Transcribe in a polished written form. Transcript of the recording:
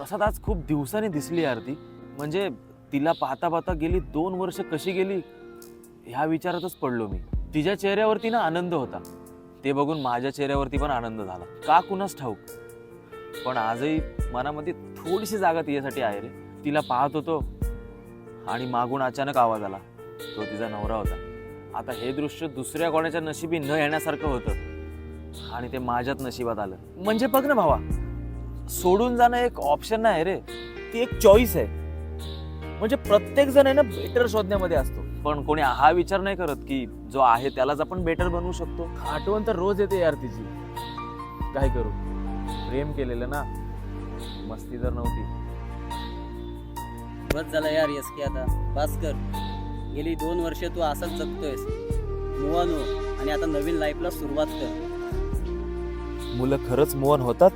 प्रसाद आज खूप दिवसांनी दिसली यार ती. म्हणजे तिला पाहता पाहता गेली 2 वर्ष कशी गेली ह्या विचारातच पडलो मी. तिच्या चेहऱ्यावरती ना आनंद होता, ते बघून माझ्या चेहऱ्यावरती पण आनंद झाला. का कुणास ठाऊक, पण आजही मनामध्ये थोडीशी जागा तिच्यासाठी आहे रे. तिला पाहत होतो आणि मागून अचानक आवाज आला. तो तिचा नवरा होता. आता हे दृश्य दुसऱ्या कोणाच्या नशिबी न येण्यासारखं होतं आणि ते माझ्याच नशिबात आलं. म्हणजे बघ ना भावा, सोडून जाणं एक ऑप्शन नाही रे, ती एक चॉईस आहे. म्हणजे प्रत्येक जण आहे ना बेटर शोधण्यामध्ये असतो, पण कोणी हा विचार नाही करत की जो आहे त्यालाच आपण बेटर बनवू शकतो. आठवण तर रोज येते यार तिची. काय करू, प्रेम केलेलं ना, मस्ती तर नव्हती. बस झालं यार यस की आता बस कर. गेली 2 वर्ष तू असंच जगतोयस. मूव ऑन हो आणि आता नवीन लाईफला सुरुवात कर. मुलं खरंच मोहन होतात.